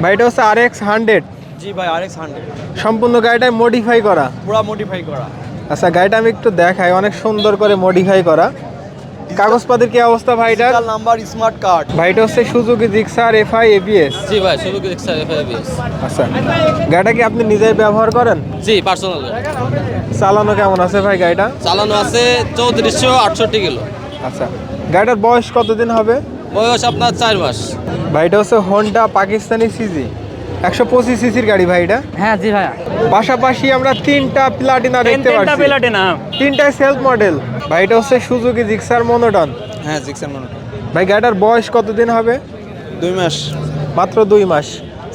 ভাই এটা হচ্ছে RX 100। জি ভাই RX 100 সম্পূর্ণ গাড়িটা মডিফাই করা। পুরো মডিফাই করা। আচ্ছা গাড়িটা আমি একটু দেখাই, অনেক সুন্দর করে মডিফাই করা। কাগজপাতির কি অবস্থা ভাই এটার? Digital number, smart card. ভাই এটা হচ্ছে সুজুকি জিক্সার FI ABS। জি ভাই, সুজুকি জিক্সার FI ABS। আচ্ছা গাড়িটা কি আপনি নিজেই ব্যবহার করেন? জি, পার্সোনাল। চালানো কেমন আছে ভাই গাড়িটা? চালানো আছে 3468 কিলো। আচ্ছা গাড়িটার বয়স কতদিন হবে? বয়স আপনার 4 মাস। ভাই এটা হচ্ছে হোন্ডা পাকিস্তানি সিজি 125 সিসির গাড়ি ভাই এটা। হ্যাঁ জি ভাইয়া। পাশাপাশি আমরা তিনটা প্লাটিনা দেখতে তিনটা পাচ্ছি। প্লাটিনা। তিনটাই সেলফ মডেল। ভাই এটা হচ্ছে সুজুকি জিক্সার মনোটন। হ্যাঁ জিক্সার মনে। ভাই গাড়িটার বয়স কতদিন হবে? 2 মাস। মাত্র 2 মাস।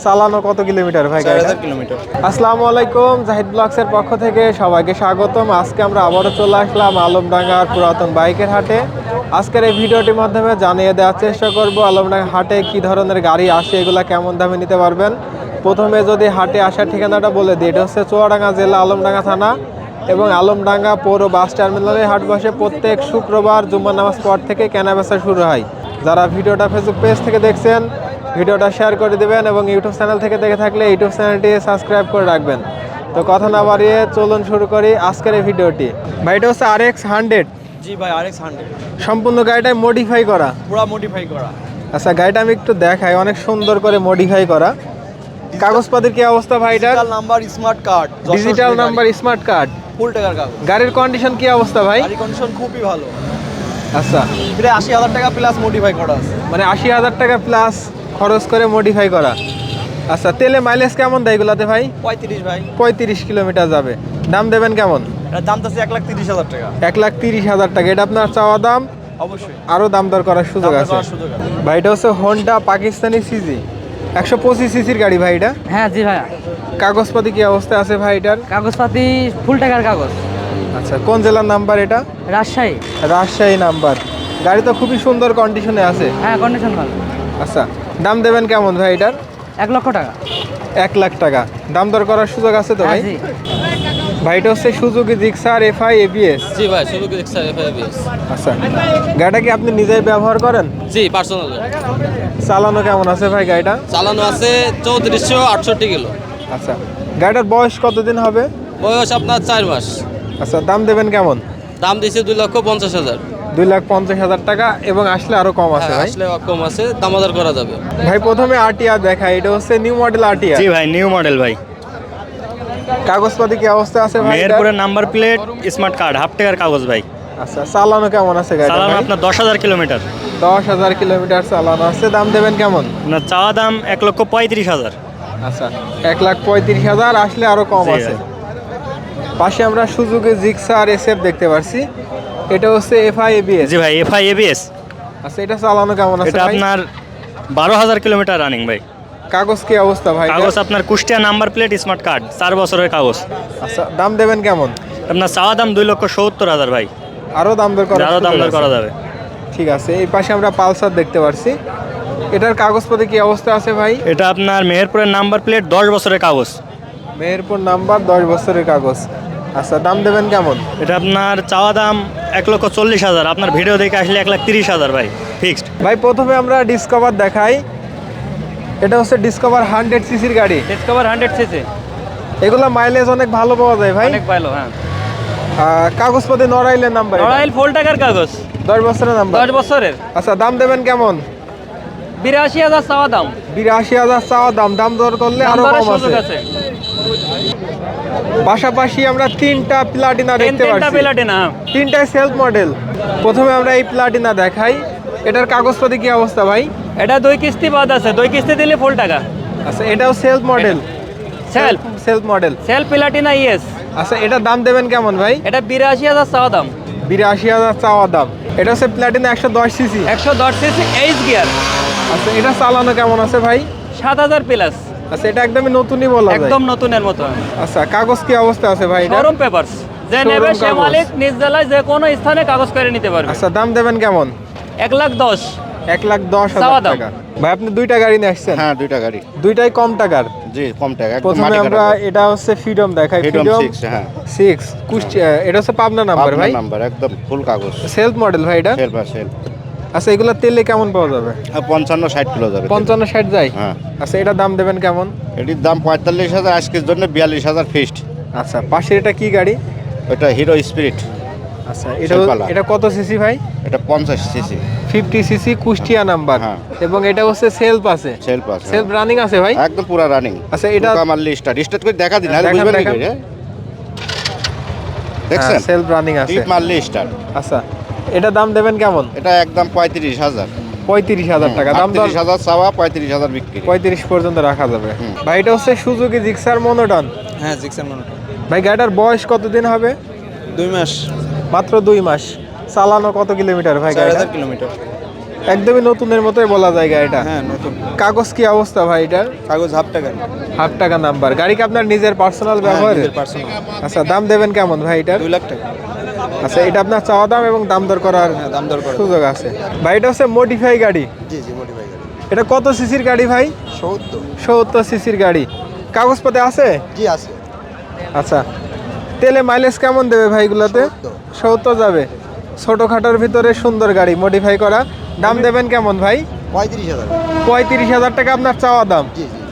চালানো কত কিলোমিটার ভাই গাড়িটা? 4000 কিলোমিটার। আসসালামু আলাইকুম, জাহিদ ব্লগসের পক্ষ থেকে সবাইকে স্বাগতম। আজকে আমরা আবারও চলে আসলাম আলমডাঙ্গার পুরাতন বাইকের হাটে। আজকের এই ভিডিওটির মাধ্যমে জানিয়ে দেওয়ার চেষ্টা করব আলমডাঙ্গা হাটে কি ধরনের গাড়ি আসে, এগুলা কেমন দামে নিতে পারবেন। প্রথমে যদি হাটে আসার ঠিকানাটা বলে দিই, এটা হচ্ছে চুয়াডাঙ্গা জেলা আলমডাঙ্গা থানা এবং আলমডাঙ্গা পৌর বাস টার্মিনালে হাট বসে প্রত্যেক শুক্রবার জুম্মার নামাজ পর থেকে কেনাবেচা শুরু হয়। যারা ভিডিওটা ফেসবুক পেজ থেকে দেখছেন ভিডিওটা শেয়ার করে দিবেন এবং ইউটিউব চ্যানেল থেকে দেখে থাকলে ইউটিউব চ্যানেলটি সাবস্ক্রাইব করে রাখবেন। তো কথা না বাড়িয়ে চলুন শুরু করি আজকের এই ভিডিওটি। ভাই এটা হচ্ছে RX 100। জি ভাই RX 100 সম্পূর্ণ গাড়িটাই মডিফাই করা। পুরো মডিফাই করা। আচ্ছা গাড়িটা আমি একটু দেখাই, অনেক সুন্দর করে মডিফাই করা। কাগজপাতির কি অবস্থা ভাই এটার? Digital number, smart card. Digital number, smart card. Full টাকার কাগজ। গাড়ির কন্ডিশন কি অবস্থা ভাই? গাড়ি কন্ডিশন খুবই ভালো। আচ্ছা প্রায় 80,000 টাকা প্লাস মডিফাই করা আছে। মানে 80,000 টাকা প্লাস খরচ করে মডিফাই করা। আচ্ছা তেলে মাইলেজ কেমন দেয় এগুলাতে ভাই? 35 ভাই। 35 কিলোমিটার যাবে। দাম দেবেন কেমন? এটার দাম তো আছে 1,30,000 টাকা। 1,30,000 টাকা। এটা আপনার চাওয়া দাম? অবশ্যই আরো দাম দর করার সুযোগ দাম দর আছে। করার সুযোগ আছে। ভাই এটা হচ্ছে হোন্ডা পাকিস্তানি সিজি 125 সিসির গাড়ি ভাই এটা। হ্যাঁ জি ভাইয়া। কাগজপাতি কি অবস্থা আছে ভাই এটার? কাগজপাতি ফুল টাকার কাগজ। আচ্ছা কোন জেলার নাম্বার এটা? রাজশাহী। রাজশাহী নাম্বার। গাড়ি তো খুবই সুন্দর কন্ডিশনে আছে। হ্যাঁ কন্ডিশন ভালো। আচ্ছা দাম দেবেন কেমন ভাই এটার? 1 লক্ষ টাকা। 1 লাখ টাকা। দাম দর করার সুযোগ আছে তো ভাই? হ্যাঁ জি। ভাই এটা হচ্ছে সুজুকি জিক্সার FI ABS। জি ভাই, সুজুকি জিক্সার FI ABS। আচ্ছা গাড়িটা কি আপনি নিজেই ব্যবহার করেন? জি, পার্সোনাল। চালানো কেমন আছে ভাই গাড়িটা? চালানো আছে 3468 কিলো। আচ্ছা গাড়িটার বয়স কতদিন হবে? বয়স আপনার 4 মাস। আচ্ছা দাম দেবেন কেমন? দাম দিয়েছে 2,50,000। 2,50,000 টাকা এবং আসলে আরো কম আছে ভাই। আসলে কম আছে, দামাদার করা যাবে। ভাই প্রথমে আরটিআর দেখাই, এটা হচ্ছে নিউ মডেল আরটিআর। জি ভাই, নিউ মডেল ভাই। কাগজপাতি কি অবস্থা আছে ভাই? মেহেরপুরের number plate, smart card, half টাকার কাগজ ভাই। আচ্ছা চালানো কেমন আছে গাড়িটা চালানো ভাই? আপনার 10,000 কিলোমিটার। 10,000 কিলোমিটার চালানো আছে। দাম দেবেন কেমন? আপনার চাওয়া দাম 1,35,000। আচ্ছা 1,35,000, আসলে আরো কম জি আছে। ভাই। পাশে আমরা সুজুকি জিক্সার SF দেখতে পাচ্ছি, এটা হচ্ছে FI ABS। জি ভাই, FI ABS। আচ্ছা এটা চালানো কেমন আছে এটা ভাই? আপনার 12,000 কিলোমিটার রানিং ভাই। কাগজ কি অবস্থা ভাই? কাগজ আপনার Kushtia number plate, smart card, 4 বছরের কাগজ। আচ্ছা দাম দেবেন কেমন? আপনার চাওয়া দাম 2,70,000 ভাই। আরো দাম দর করা আরও দাম দর করা যাবে। ঠিক আছে। এই পাশে আমরা পালসার দেখতে পাচ্ছি, এটার কাগজপত্রে কি অবস্থা আছে ভাই? এটা আপনার মেহেরপুরের নাম্বার প্লেট, 10 বছরের কাগজ। মেহেরপুর নাম্বার, 10 বছরের কাগজ। আচ্ছা দাম দেবেন কেমন? এটা আপনার চাওয়া দাম 1,40,000। আপনার ভিডিও দেখে আসলে 1,30,000 ভাই, ফিক্সড। ভাই প্রথমে আমরা ডিসকভার দেখাই, এটা হচ্ছে ডিসকভার 100 সিসির গাড়ি। Discover 100 CC. এগুলা মাইলেজ অনেক ভালো পাওয়া যায় ভাই। অনেক ভালো। হ্যাঁ কাগজপত্রে নড়াইলের নাম্বার, রয়্যাল ফুল টাকার কাগজ। 10 বছরের নাম্বার। 10 বছরের। আচ্ছা দাম দেবেন কেমন? 82,000 চাওয়া দাম। 82,000 চাওয়া দাম। দাম দর করলে আরো দাম দরের কম সুযোগ আছে। আছে। পাশাপাশি আমরা তিনটা প্লাটিনা দেখতে তিনটা পাচ্ছি। প্লাটিনা। তিনটাই সেলফ মডেল। প্রথমে আমরা এই প্লাটিনা দেখাই, এটার কাগজপত্রে কি অবস্থা ভাই? এটা 2 কিস্তি বাদ আছে। 2 কিস্তি দিলে ফুল টাকা। আচ্ছা এটাও self model. Self model. Self Platina ES. আচ্ছা এটার দাম দেবেন কেমন ভাই? এটা 82,000 চাওয়া দাম। 82,000 চাওয়া দাম। এটা হচ্ছে Platina 110 CC. 110 CC H gear. আচ্ছা এটা চালানো কেমন আছে ভাই? 7,000 প্লাস। আচ্ছা এটা একদমই নতুনই বলা যায়। একদম নতুনের মতো। আচ্ছা কাগজ কি অবস্থা আছে ভাই এটা? Showroom papers. যে Showroom নেবে সে কাগজ। মালিক নিজ জেলায় যে কোনো স্থানে কাগজ করে নিতে পারবে। আচ্ছা দাম দেবেন কেমন? 1,10,000। 1,10,000 চাওয়া দাম। টাকা। ভাই আপনি দুইটা গাড়ি নিয়ে আসছেন? হ্যাঁ, দুইটা গাড়ি। দুইটাই কম টাকার। জি, কম টাকা, একদম প্রথমে মাটি আমরা কাটা। এটা হচ্ছে ফ্রিডম দেখাই। Freedom 6, হ্যাঁ। 6 কুষ্টিয়া, এটা হচ্ছে পাবনা নাম্বার আপনার ভাই। নাম্বার একদম ফুল কাগজ। সেলফ মডেল ভাই এটা। সেল বা সেল। আচ্ছা এগুলো তেলে কেমন পাওয়া যাবে? 55-60 কিলো যাবে 55-60 যায়। হ্যাঁ। আচ্ছা এটা দাম দেবেন কেমন? এটির দাম 45,000, আজকের জন্য 42,000 ফিক্সড। আচ্ছা পাশের এটা কি গাড়ি? ওটা হিরো স্পিরিট, আচ্ছা এটা সেলপালা। এটা কত সিসি ভাই? এটা 50 সিসি 50 সিসি কুষ্টিয়া নাম্বার। হ্যাঁ। এবং এটা হচ্ছে সেলফ আছে, সেলফ আছে, সেলফ রানিং আছে ভাই। একদম পুরা রানিং। আচ্ছা, এটা- আমার স্টার্ট করে দেখা দিন, নাহলে দেখান, বুঝবেন কি দেখান। করে? দেখছেন সেলফ রানিং আছে। টিপ মারলে স্টার্ট। আচ্ছা এটা দাম দেবেন কেমন? এটা একদম 35,000। 35,000 টাকা দাম। দর 38,000 চাওয়া, 35,000 বিক্রি। 35 পর্যন্ত রাখা যাবে। ভাই এটা হচ্ছে সুজুকি জিক্সার মনোটন। হ্যাঁ জিক্সার মনে ভাই গাড়িটার বয়স কতদিন হবে? 2 মাস, মাত্র 2 মাস। চালানো কত কিলোমিটার ভাই গাড়িটা? 4000 কিলোমিটার। একদমই নতুনের মতোই বলা যায় গাড়িটা। হ্যাঁ নতুন, কাগজ কি অবস্থা ভাই এটার? কাগজ হাফ টাকা। হাফ টাকা নাম্বার। গাড়ি কি আপনার নিজের পার্সোনাল ব্যবহার? পার্সোনাল। আচ্ছা দাম দেবেন কেমন ভাই এটার? 2 লাখ টাকা। আচ্ছা এটা আপনার চাওয়া দাম এবং দাম দর করার হ্যাঁ দাম দর করে। সুযোগ আছে। ভাই এটা হচ্ছে মডিফাই গাড়ি। জি মডিফাই গাড়ি। এটা কত সিসির গাড়ি ভাই? 70। 70 সিসির গাড়ি। কাগজপাতি আছে? জি আছে। আচ্ছা তেলে মাইলেজ কেমন দেবে ভাই এগুলোতে? 70 যাবে। ছোটোখাটোর ভিতরে সুন্দর গাড়ি মডিফাই করা। দাম দেবেন কেমন ভাই? 35,000। 35,000 টাকা আপনার চাওয়া দাম। জি